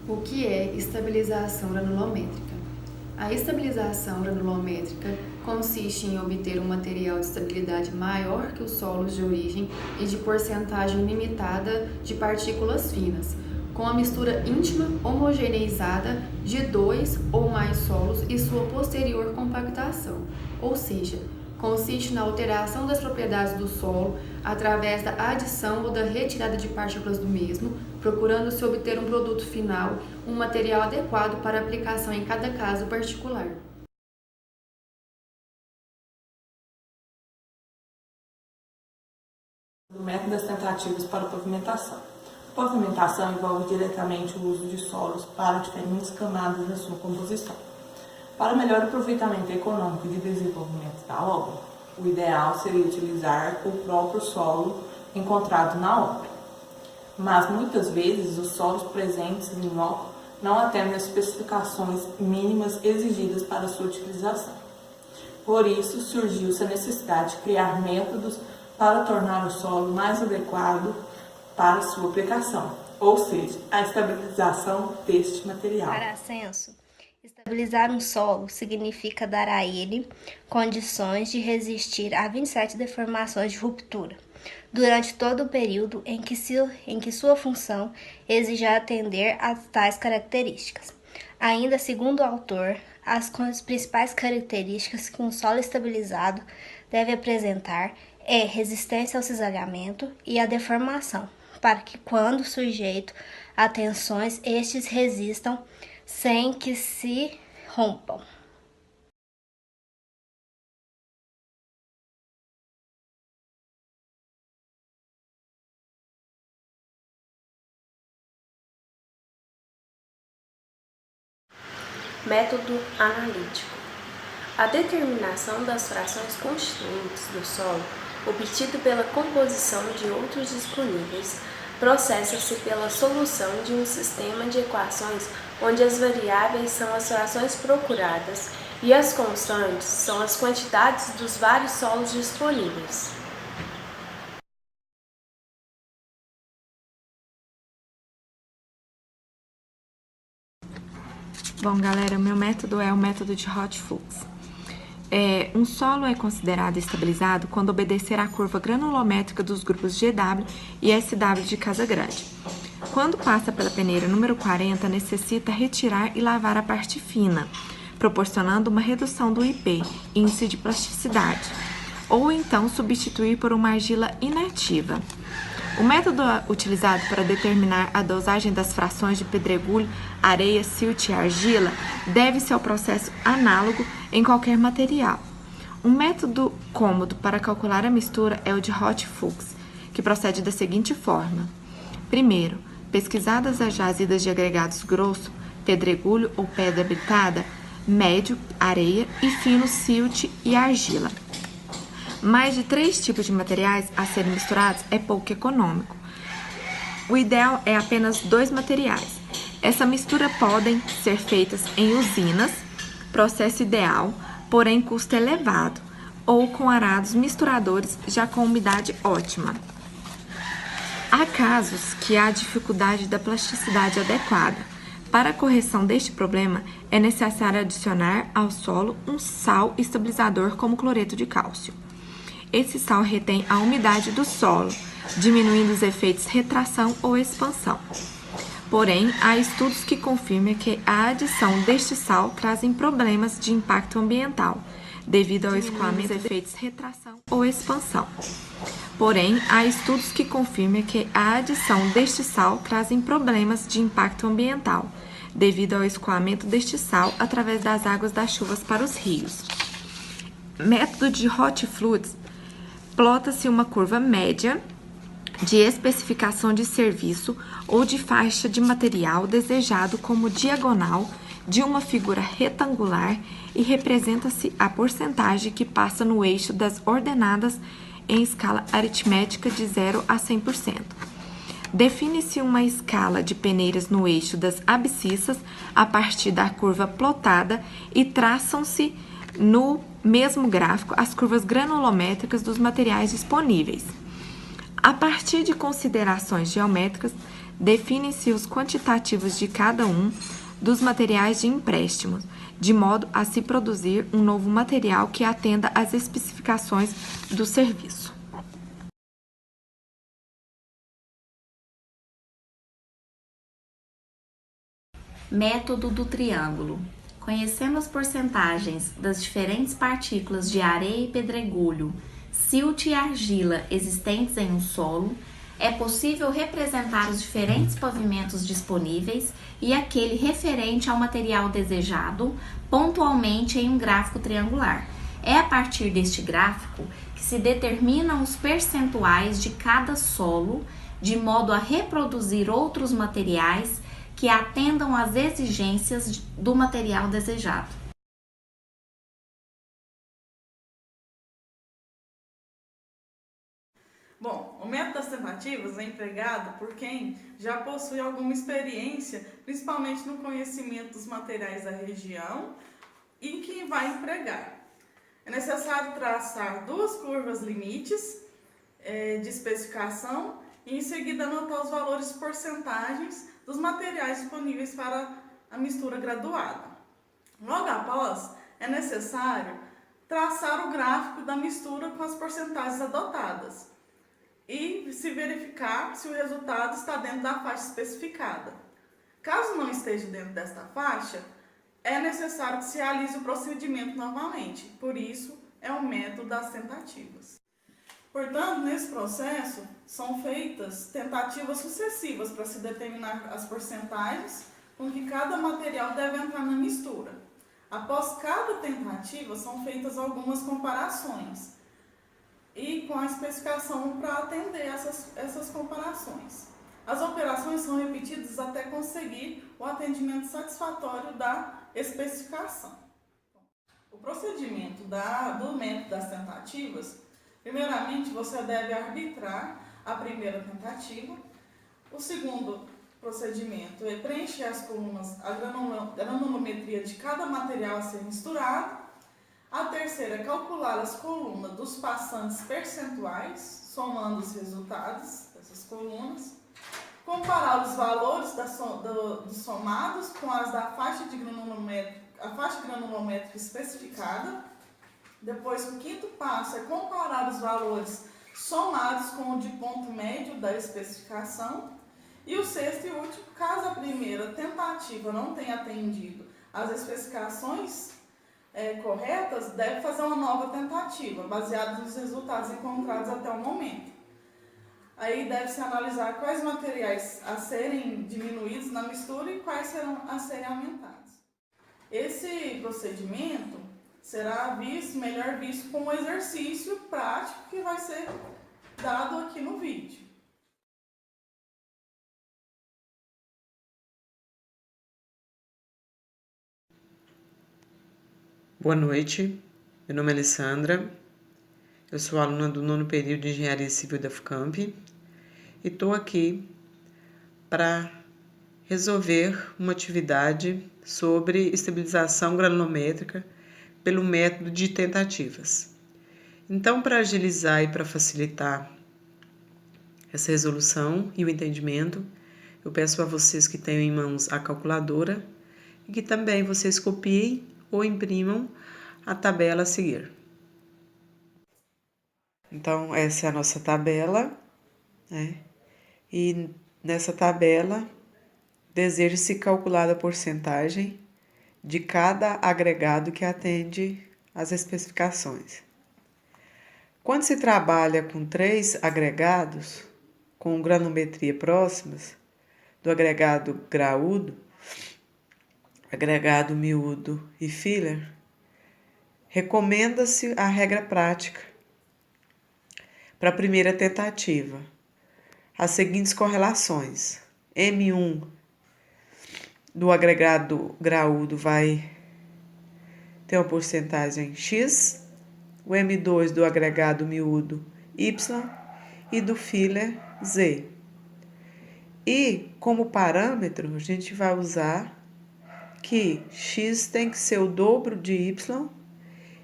O que é estabilização granulométrica? A estabilização granulométrica consiste em obter um material de estabilidade maior que os solos de origem e de porcentagem limitada de partículas finas, com a mistura íntima homogeneizada de 2 ou mais solos e sua posterior compactação, ou seja, consiste na alteração das propriedades do solo através da adição ou da retirada de partículas do mesmo, procurando-se obter um produto final, um material adequado para aplicação em cada caso particular. O método das tentativas para pavimentação. A pavimentação envolve diretamente o uso de solos para diferentes camadas da sua composição. Para melhor aproveitamento econômico e de desenvolvimento da obra, o ideal seria utilizar o próprio solo encontrado na obra. Mas muitas vezes os solos presentes em loco não atendem às especificações mínimas exigidas para sua utilização. Por isso, surgiu-se a necessidade de criar métodos para tornar o solo mais adequado para sua aplicação, ou seja, a estabilização deste material. Para Ascenso, estabilizar um solo significa dar a ele condições de resistir a 27 deformações de ruptura, durante todo o período em que sua função exija atender a tais características. Ainda segundo o autor, as principais características que um solo estabilizado deve apresentar é resistência ao cisalhamento e à deformação, para que, quando sujeito a tensões, estes resistam sem que se rompam. Método analítico. A determinação das frações constituintes do solo, obtido pela composição de outros disponíveis, processa-se pela solução de um sistema de equações onde as variáveis são as frações procuradas e as constantes são as quantidades dos vários solos disponíveis. Bom, galera, o meu método é o método de Hot-Fuchs. Um solo é considerado estabilizado quando obedecer à curva granulométrica dos grupos GW e SW de Casagrande. Quando passa pela peneira número 40, necessita retirar e lavar a parte fina, proporcionando uma redução do IP, índice de plasticidade, ou então substituir por uma argila inativa. O método utilizado para determinar a dosagem das frações de pedregulho, areia, silt e argila deve-se ao processo análogo em qualquer material. Um método cômodo para calcular a mistura é o de Hot-Fuchs, que procede da seguinte forma. Primeiro, pesquisadas as jazidas de agregados grosso, pedregulho ou pedra habitada, médio, areia e fino, silt e argila. Mais de 3 tipos de materiais a serem misturados é pouco econômico. O ideal é apenas 2 materiais. Essa mistura podem ser feitas em usinas, processo ideal, porém custo elevado, ou com arados misturadores já com umidade ótima. Há casos que há dificuldade da plasticidade adequada. Para a correção deste problema, é necessário adicionar ao solo um sal estabilizador como cloreto de cálcio. Esse sal retém a umidade do solo, diminuindo os efeitos retração ou expansão. Porém, há estudos que confirmam que a adição deste sal trazem problemas de impacto ambiental, devido ao escoamento dos efeitos retração ou expansão. Porém, há estudos que confirmam que a adição deste sal trazem problemas de impacto ambiental, devido ao escoamento deste sal através das águas das chuvas para os rios. Método de Hot-Fuchs. Plota-se uma curva média de especificação de serviço ou de faixa de material desejado como diagonal de uma figura retangular e representa-se a porcentagem que passa no eixo das ordenadas em escala aritmética de 0 a 100%. Define-se uma escala de peneiras no eixo das abscissas a partir da curva plotada e traçam-se no mesmo gráfico as curvas granulométricas dos materiais disponíveis. A partir de considerações geométricas, Definem-se os quantitativos de cada um dos materiais de empréstimo, de modo a se produzir um novo material que atenda às especificações do serviço. Método do triângulo. Conhecendo as porcentagens das diferentes partículas de areia e pedregulho, silt e argila existentes em um solo, é possível representar os diferentes pavimentos disponíveis e aquele referente ao material desejado pontualmente em um gráfico triangular. É a partir deste gráfico que se determinam os percentuais de cada solo, de modo a reproduzir outros materiais que atendam às exigências do material desejado. Bom, o método das tentativas é empregado por quem já possui alguma experiência, principalmente no conhecimento dos materiais da região e que vai empregar. É necessário traçar duas curvas limites de especificação e em seguida anotar os valores porcentagens dos materiais disponíveis para a mistura graduada. Logo após, é necessário traçar o gráfico da mistura com as porcentagens adotadas e se verificar se o resultado está dentro da faixa especificada. Caso não esteja dentro desta faixa, é necessário que se realize o procedimento novamente. Por isso, é o método das tentativas. Portanto, nesse processo, são feitas tentativas sucessivas para se determinar as porcentagens com que cada material deve entrar na mistura. Após cada tentativa, são feitas algumas comparações e com a especificação para atender essas comparações. As operações são repetidas até conseguir o atendimento satisfatório da especificação. O procedimento do método das tentativas, primeiramente você deve arbitrar a primeira tentativa. O segundo procedimento é preencher as colunas, a granulometria de cada material a ser misturado. A terceira é calcular as colunas dos passantes percentuais, somando os resultados dessas colunas. Comparar os valores dos somados com as da faixa granulométrica especificada. Depois, o quinto passo é comparar os valores somados com o de ponto médio da especificação. E o sexto e último, caso a primeira tentativa não tenha atendido às especificações corretas, deve fazer uma nova tentativa, baseada nos resultados encontrados até o momento. Aí deve-se analisar quais materiais a serem diminuídos na mistura e quais serão a serem aumentados. Esse procedimento será melhor visto como um exercício prático que vai ser dado aqui no vídeo. Boa noite, meu nome é Alessandra, eu sou aluna do 9º período de Engenharia Civil da FUCAMP e estou aqui para resolver uma atividade sobre estabilização granulométrica pelo método de tentativas. Então, para agilizar e para facilitar essa resolução e o entendimento, eu peço a vocês que tenham em mãos a calculadora e que também vocês copiem ou imprimam a tabela a seguir. Então, essa é a nossa tabela, né? E nessa tabela, deseja-se calcular a porcentagem de cada agregado que atende às especificações. Quando se trabalha com 3 agregados, com granulometria próximas, do agregado graúdo, agregado miúdo e filler, recomenda-se a regra prática para a primeira tentativa. As seguintes correlações: M1 do agregado graúdo vai ter uma porcentagem X, o M2 do agregado miúdo Y e do filler Z. E como parâmetro, a gente vai usar que X tem que ser o dobro de Y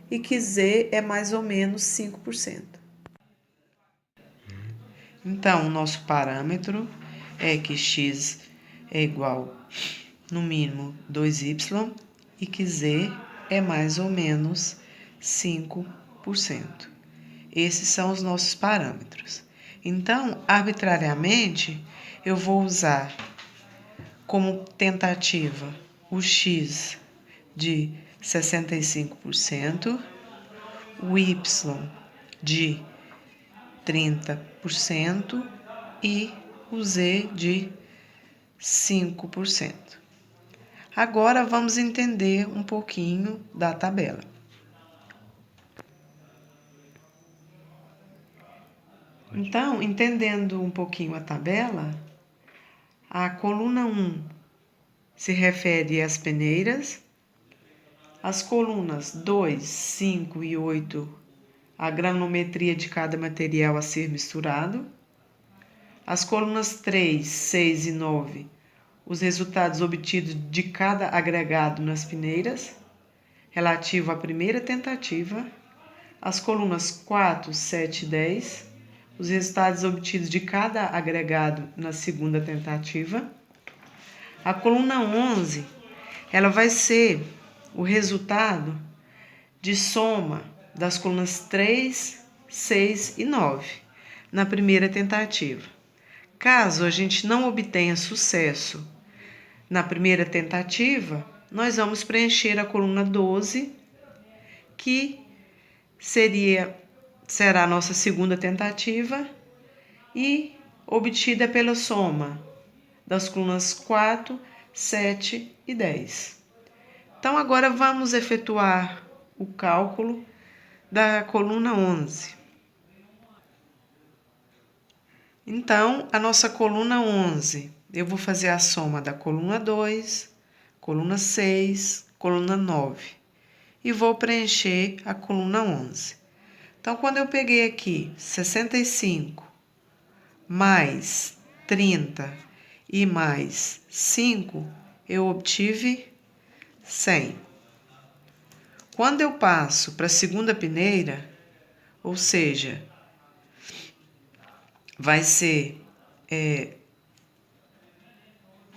e que Z é mais ou menos 5%. Então, o nosso parâmetro é que x é igual, no mínimo, 2y e que z é mais ou menos 5%. Esses são os nossos parâmetros. Então, arbitrariamente, eu vou usar como tentativa o x de 65%, o y de 30% e o z de 5%. Agora vamos entender um pouquinho da tabela. Então, entendendo um pouquinho a tabela, a coluna 1 se refere às peneiras, as colunas 2, 5 e 8, a granulometria de cada material a ser misturado, as colunas 3, 6 e 9, os resultados obtidos de cada agregado nas peneiras, relativo à primeira tentativa, as colunas 4, 7 e 10, os resultados obtidos de cada agregado na segunda tentativa. A coluna 11, ela vai ser o resultado de soma das colunas 3, 6 e 9 na primeira tentativa. Caso a gente não obtenha sucesso na primeira tentativa, nós vamos preencher a coluna 12, que será a nossa segunda tentativa e obtida pela soma das colunas 4, 7 e 10. Então, agora vamos efetuar o cálculo da coluna 11. Então, a nossa coluna 11, eu vou fazer a soma da coluna 2, coluna 6, coluna 9 e vou preencher a coluna 11. Então, quando eu peguei aqui 65 mais 30 e mais 5, eu obtive 100. Quando eu passo para a segunda peneira, ou seja, vai ser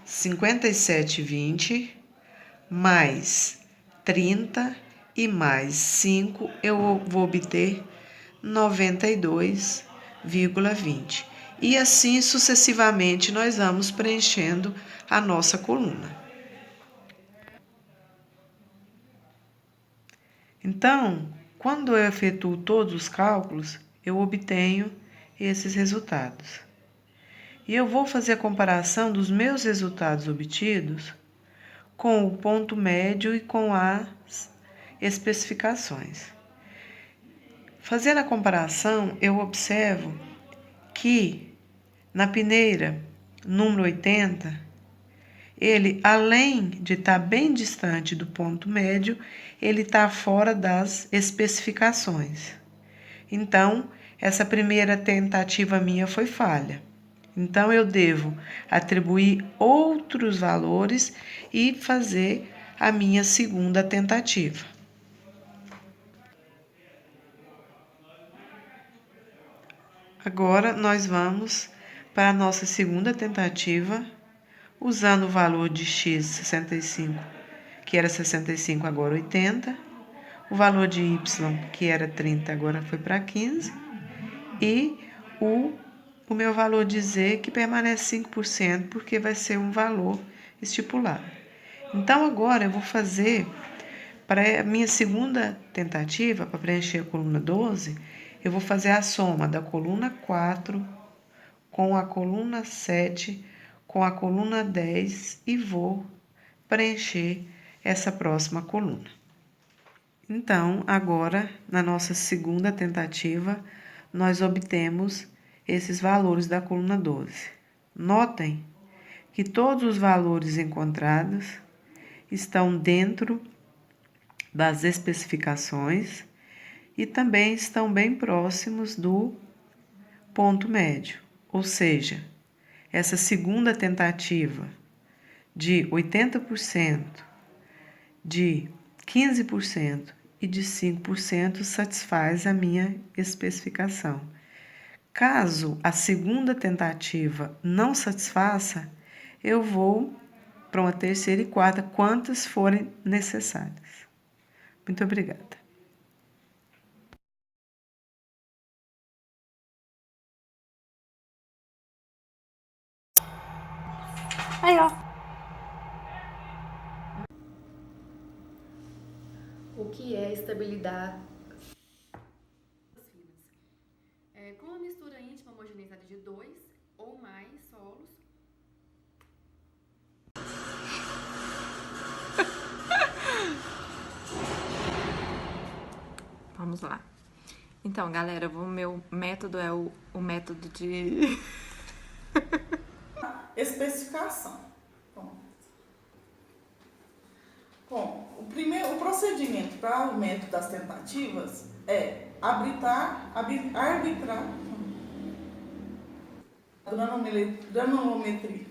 57,20 mais 30 e mais 5, eu vou obter 92,20. E assim sucessivamente nós vamos preenchendo a nossa coluna. Então, quando eu efetuo todos os cálculos, eu obtenho esses resultados. E eu vou fazer a comparação dos meus resultados obtidos com o ponto médio e com as especificações. Fazendo a comparação, eu observo que na peneira número 80, ele, além de estar bem distante do ponto médio, ele está fora das especificações. Então, essa primeira tentativa minha foi falha. Então, eu devo atribuir outros valores e fazer a minha segunda tentativa. Agora, nós vamos para a nossa segunda tentativa, usando o valor de x 65, que era 65, agora 80, o valor de y, que era 30, agora foi para 15, e o meu valor de z, que permanece 5%, porque vai ser um valor estipulado. Então, agora eu vou fazer, para a minha segunda tentativa, para preencher a coluna 12, eu vou fazer a soma da coluna 4 com a coluna 7, com a coluna 10 e vou preencher essa próxima coluna. Então, agora, na nossa segunda tentativa, nós obtemos esses valores da coluna 12. Notem que todos os valores encontrados estão dentro das especificações e também estão bem próximos do ponto médio, ou seja, essa segunda tentativa de 80%, de 15% e de 5% satisfaz a minha especificação. Caso a segunda tentativa não satisfaça, eu vou para uma terceira e quarta, quantas forem necessárias. Muito obrigada. Aí, ó. O que é estabilidade? Com uma mistura íntima homogeneizada de 2 ou mais solos. Vamos lá. Então, galera, o meu método é o método de... Especificação. Bom, o procedimento para o método das tentativas é arbitrar granulometria